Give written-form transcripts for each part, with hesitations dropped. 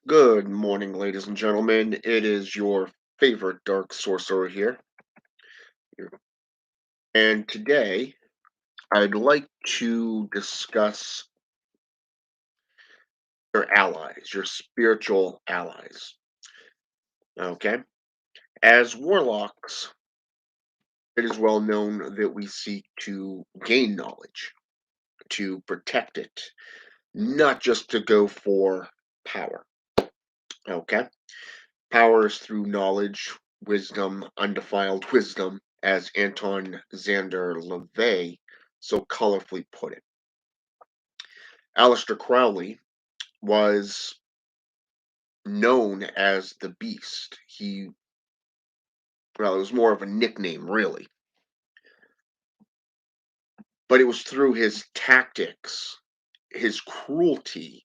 Good morning, ladies and gentlemen. It is your favorite dark sorcerer here. And today I'd like to discuss your allies, your spiritual allies. Okay. As warlocks, it is well known that we seek to gain knowledge, to protect it, not just to go for power. Okay. Power is through knowledge, wisdom, undefiled wisdom, as Anton Xander LaVey so colorfully put it. Aleister Crowley was known as the Beast. Well, it was more of a nickname, really, but it was through his tactics, his cruelty,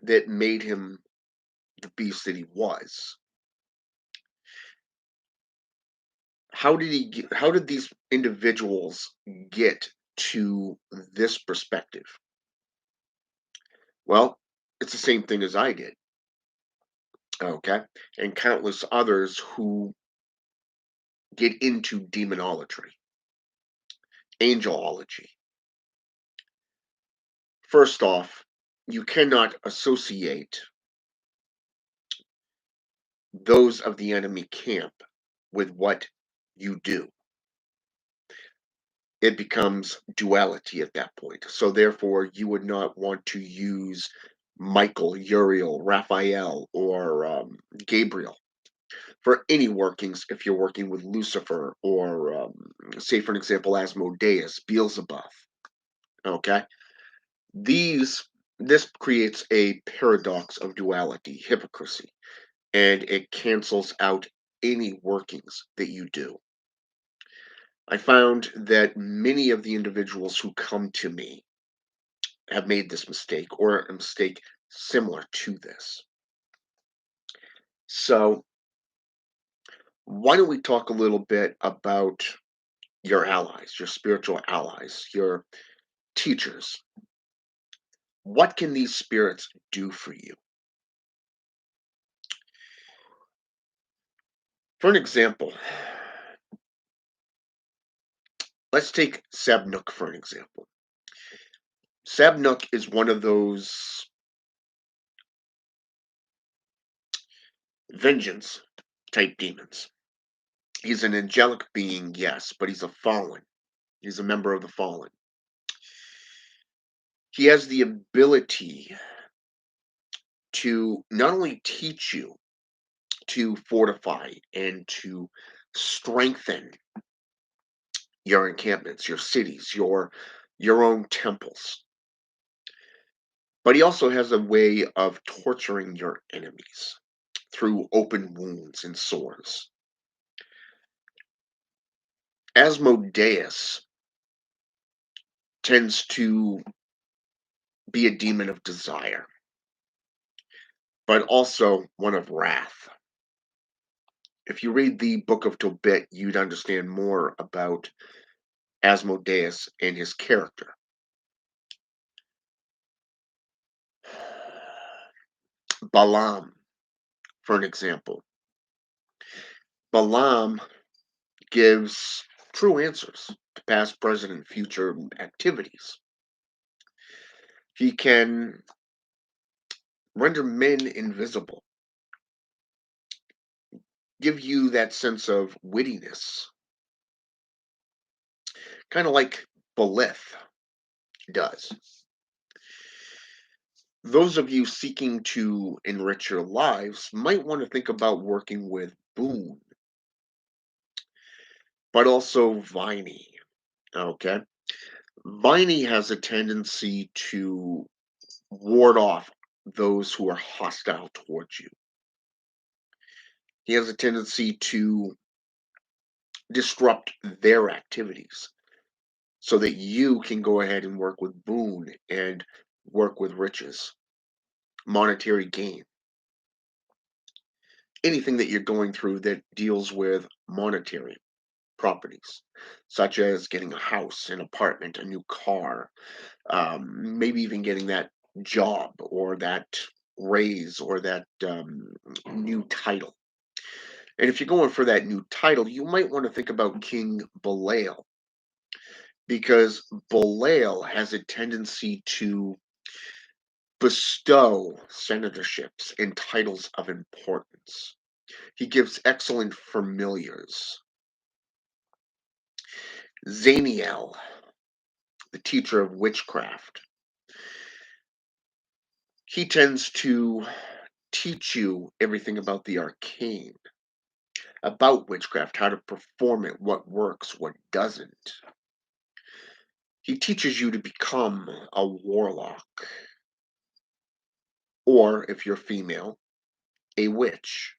that made him the beast that he was. How did these individuals get to this perspective? Well, it's the same thing as I did, okay? And countless others who get into demonology, angelology. First off, you cannot associate those of the enemy camp with what you do. It becomes duality at that point. So therefore, you would not want to use Michael, Uriel, Raphael, or Gabriel for any workings if you're working with Lucifer or, say, for an example, Asmodeus, Beelzebub. Okay, these this creates a paradox of duality, hypocrisy, and it cancels out any workings that you do. I found that many of the individuals who come to me have made this mistake or a mistake similar to this. So, why don't we talk a little bit about your allies, your spiritual allies, your teachers? What can these spirits do for you? For an example, let's take Sabnuk for an example. Sabnuk is one of those vengeance type demons. He's an angelic being, yes, but he's a fallen. He's a member of the fallen. He has the ability to not only teach you to fortify and to strengthen your encampments, your cities, your own temples, but he also has a way of torturing your enemies through open wounds and sores. Asmodeus tends to be a demon of desire, but also one of wrath. If you read the Book of Tobit, you'd understand more about Asmodeus and his character. Balaam, for an example. Balaam gives true answers to past, present, and future activities. He can render men invisible, give you that sense of wittiness, kind of like Belith does. Those of you seeking to enrich your lives might want to think about working with Boone, but also Viney. Okay. Viney has a tendency to ward off those who are hostile towards you. He has a tendency to disrupt their activities so that you can go ahead and work with Boone and work with riches, monetary gain, anything that you're going through that deals with monetary properties, such as getting a house, an apartment, a new car, maybe even getting that job or that. raise or that new title. And if you're going for that new title, you might want to think about King Belial, because Belial has a tendency to bestow senatorships and titles of importance. He gives excellent familiars. Zaniel, the teacher of witchcraft, he tends to teach you everything about the arcane, about witchcraft, how to perform it, what works, what doesn't. He teaches you to become a warlock, or if you're female, a witch.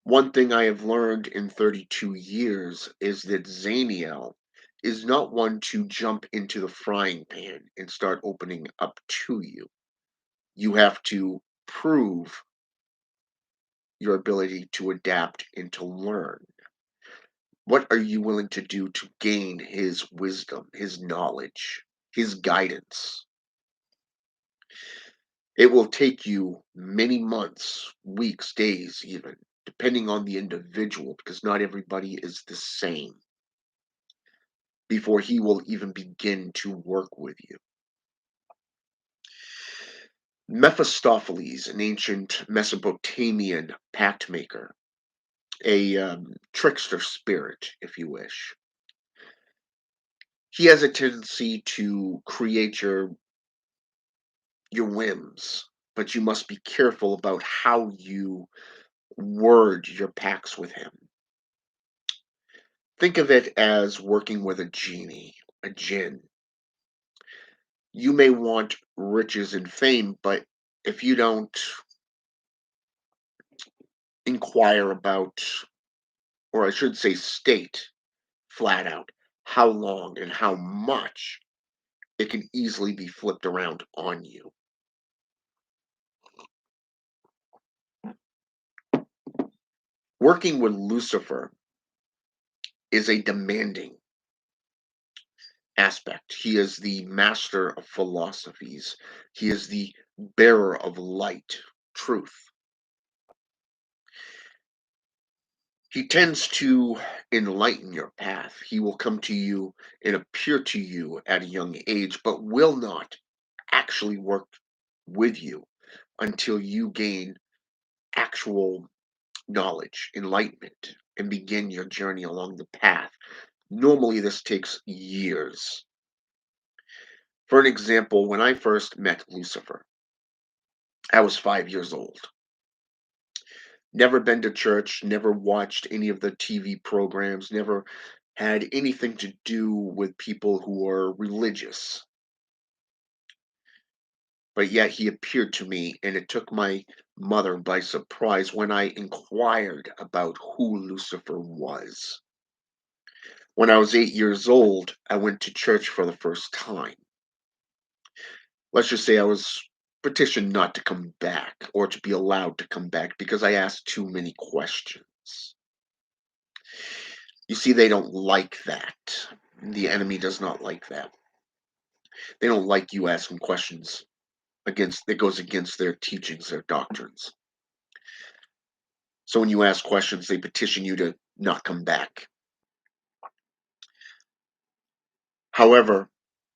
One thing I have learned in 32 years is that Zaniel is not one to jump into the frying pan and start opening up to you. You have to prove your ability to adapt and to learn. What are you willing to do to gain his wisdom, his knowledge, his guidance? It will take you many months, weeks, days, even, depending on the individual, because not everybody is the same, before he will even begin to work with you. Mephistopheles, an ancient Mesopotamian pact maker, a trickster spirit, if you wish. He has a tendency to create your whims, but you must be careful about how you word your pacts with him. Think of it as working with a genie, a jinn. You may want riches and fame, but if you don't inquire about, or I should say, state flat out how long and how much, it can easily be flipped around on you. Working with Lucifer is a demanding aspect. He is the master of philosophies, he is the bearer of light, truth. He tends to enlighten your path. He will come to you and appear to you at a young age, but will not actually work with you until you gain actual knowledge, enlightenment, and begin your journey along the path. Normally, this takes years. For an example, when I first met Lucifer, I was 5 years old. Never been to church, never watched any of the TV programs, never had anything to do with people who are religious. But yet he appeared to me, and it took my mother by surprise when I inquired about who Lucifer was. When I was 8 years old, I went to church for the first time. Let's just say I was petitioned not to come back or to be allowed to come back because I asked too many questions. You see, they don't like that. The enemy does not like that. They don't like you asking questions against that goes against their teachings, their doctrines. So when you ask questions, they petition you to not come back. However,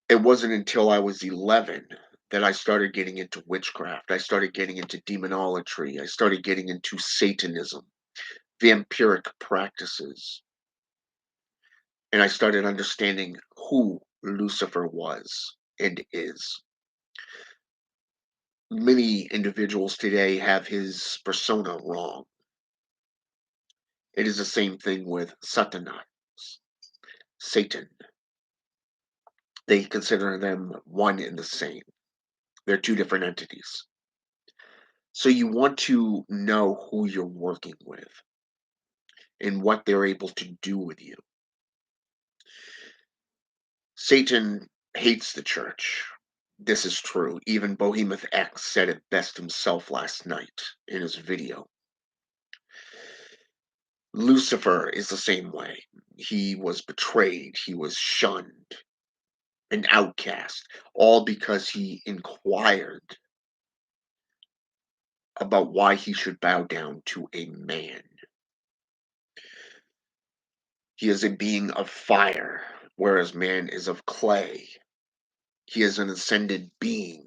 it wasn't until I was 11 that I started getting into witchcraft. I started getting into demonolatry. I started getting into Satanism, vampiric practices, and I started understanding who Lucifer was and is. Many individuals today have his persona wrong. It is the same thing with Satanas, Satan. They consider them one and the same. They're two different entities. So you want to know who you're working with and what they're able to do with you. Satan hates the church. This is true. Even Bohemoth X said it best himself last night in his video. Lucifer is the same way. He was betrayed, he was shunned. an outcast, all because he inquired about why he should bow down to a man. He is a being of fire, whereas man is of clay. He is an ascended being,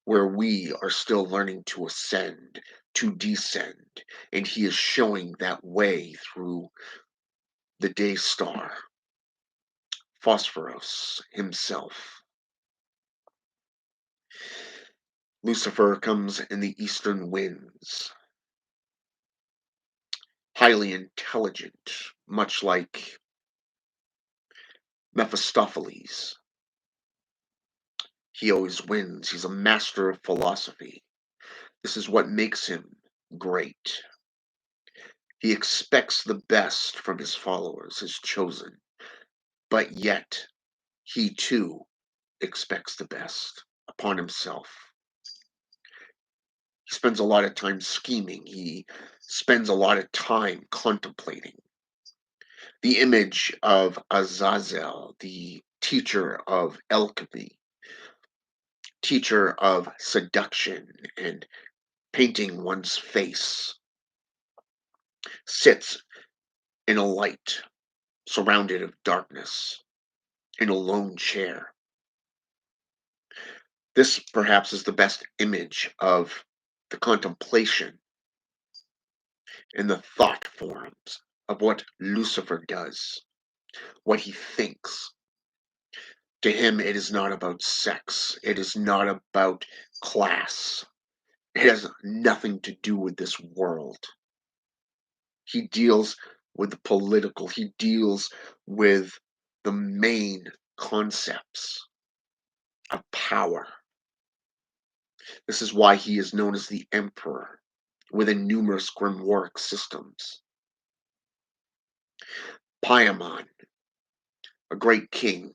where we are still learning to ascend, to descend, and he is showing that way through the day star, Phosphoros himself. Lucifer comes in the eastern winds, highly intelligent, much like Mephistopheles. He always wins. He's a master of philosophy. This is what makes him great. He expects the best from his followers, his chosen, but yet he too expects the best upon himself. He spends a lot of time scheming. He spends a lot of time contemplating. The image of Azazel, the teacher of alchemy, teacher of seduction and painting one's face, sits in a light surrounded of darkness in a lone chair. This perhaps is the best image of the contemplation and the thought forms of what Lucifer does, what he thinks. To him, it is not about sex, it is not about class, it has nothing to do with this world. He deals with the political, he deals with the main concepts of power. This is why he is known as the Emperor within numerous Grimwork systems. Paimon, a great king,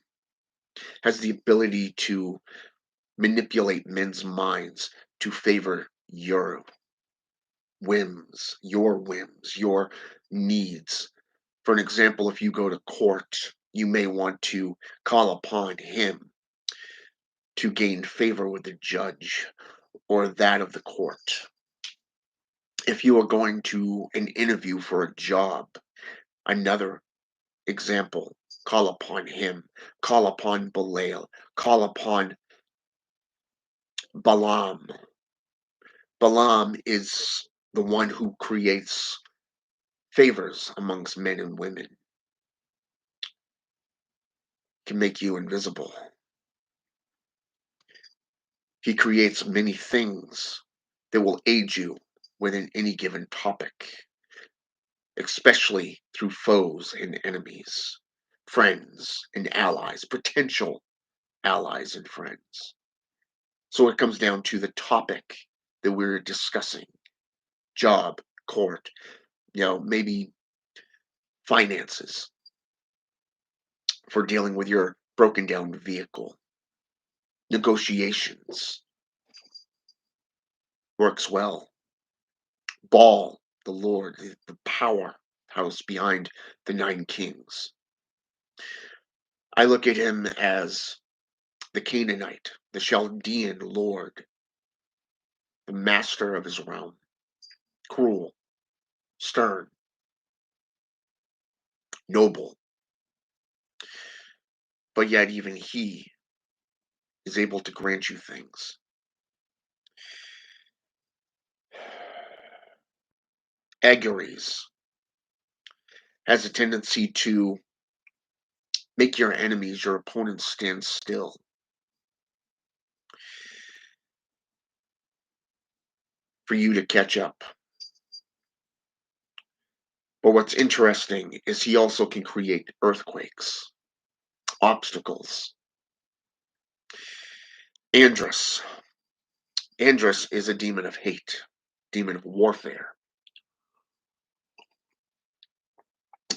has the ability to manipulate men's minds to favor whims, your needs. For an example, if you go to court, you may want to call upon him to gain favor with the judge or that of the court. If you are going to an interview for a job, another example, call upon him, call upon Belial, call upon Balaam. Balaam is the one who creates favors amongst men and women, can make you invisible. He creates many things that will aid you within any given topic, especially through foes and enemies, friends and allies, potential allies and friends. So it comes down to the topic that we're discussing: job, court, maybe finances for dealing with your broken down vehicle, negotiations works well. Baal, the Lord, the powerhouse behind the nine kings. I look at him as the Canaanite, the Chaldean lord, the master of his realm, cruel, stern, noble, but yet even he is able to grant you things. Agares has a tendency to make your enemies, your opponents, stand still. For you to catch up. But what's interesting is he also can create earthquakes, obstacles. Andrus. Andrus is a demon of hate, demon of warfare.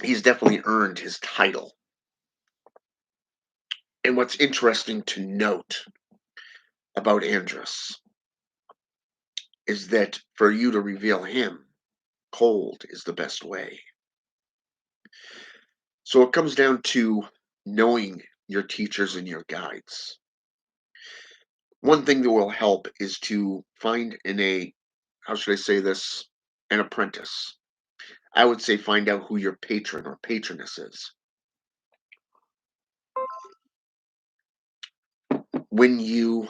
He's definitely earned his title. And what's interesting to note about Andrus is that for you to reveal him, cold is the best way. So it comes down to knowing your teachers, and your guides. One thing that will help is to find how should I say this, an apprentice. I would say find out who your patron or patroness is. When you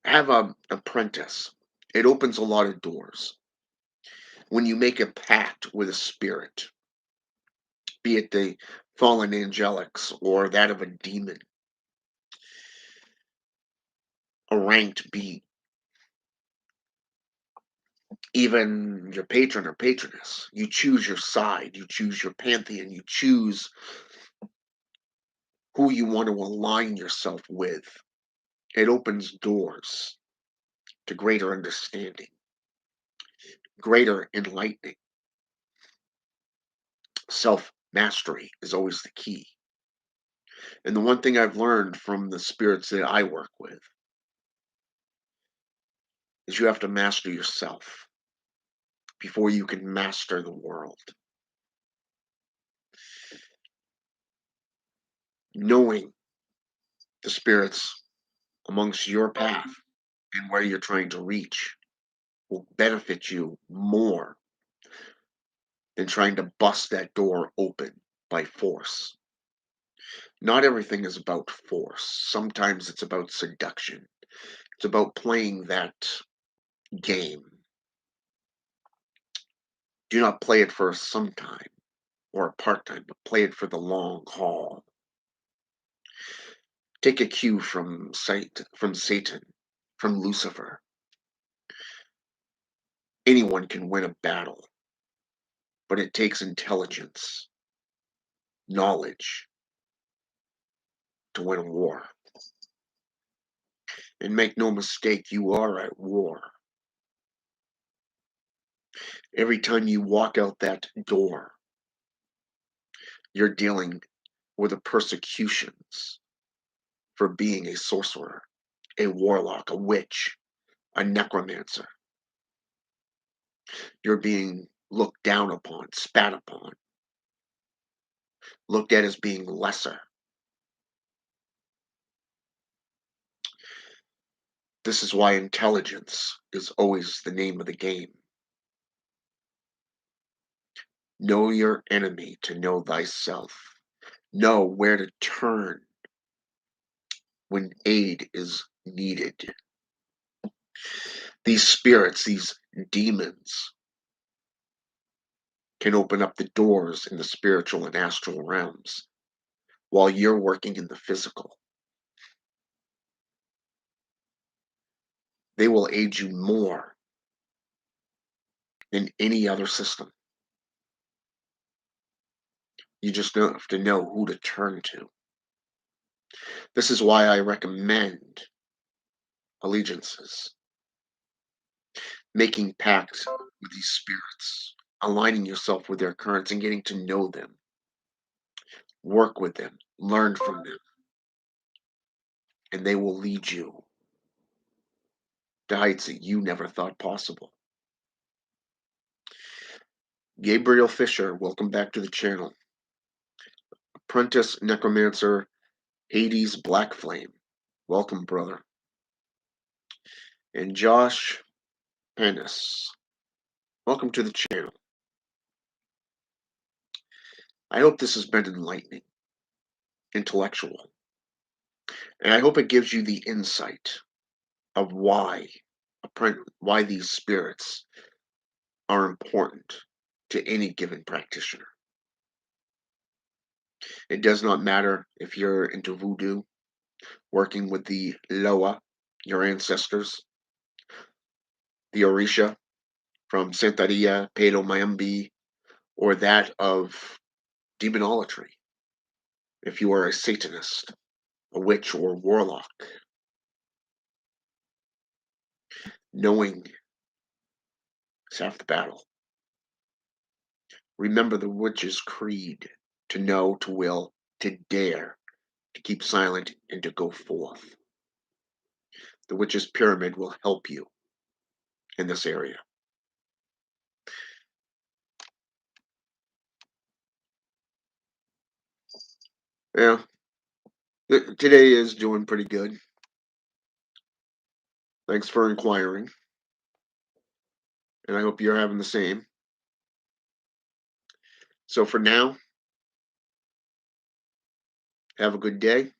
have an apprentice, it opens a lot of doors. When you make a pact with a spirit, be it the fallen angelics or that of a demon, a ranked being, even your patron or patroness, you choose your side, you choose your pantheon, you choose who you want to align yourself with. It opens doors to greater understanding, greater enlightening. Self mastery is always the key. And the one thing I've learned from the spirits that I work with is you have to master yourself before you can master the world. Knowing the spirits amongst your path and where you're trying to reach will benefit you more than trying to bust that door open by force. Not everything is about force. Sometimes it's about seduction. It's about playing that game. Do not play it for some time or a part time, but play it for the long haul. Take a cue from Satan, from Lucifer. Anyone can win a battle, but it takes intelligence, knowledge to win a war. And make no mistake, you are at war. Every time you walk out that door, you're dealing with the persecutions for being a sorcerer, a warlock, a witch, a necromancer. You're being looked down upon, spat upon, looked at as being lesser. This is why intelligence is always the name of the game. Know your enemy to know thyself. Know where to turn when aid is needed. These spirits, these demons, can open up the doors in the spiritual and astral realms while you're working in the physical. They will aid you more than any other system. You just have to know who to turn to. This is why I recommend allegiances, making pacts with these spirits, aligning yourself with their currents and getting to know them, work with them, learn from them, and they will lead you to heights that you never thought possible. Gabriel Fisher, welcome back to the channel. Apprentice Necromancer, Hades Black Flame, welcome, brother. And Josh Pennis, welcome to the channel. I hope this has been enlightening, intellectual, and I hope it gives you the insight of why these spirits are important to any given practitioner. It does not matter if you're into voodoo, working with the Loa, your ancestors, the Orisha from Santeria, Palo Mayambi, or that of demonolatry. If you are a Satanist, a witch, or warlock, knowing is half the battle. Remember the witch's creed: to know, to will, to dare, to keep silent, and to go forth. The witch's pyramid will help you in this area. Yeah. Today is doing pretty good. Thanks for inquiring, and I hope you're having the same. So for now, have a good day,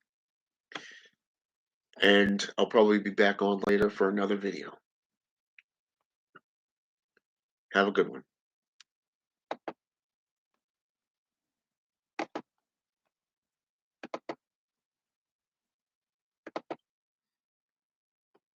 and I'll probably be back on later for another video. Have a good one.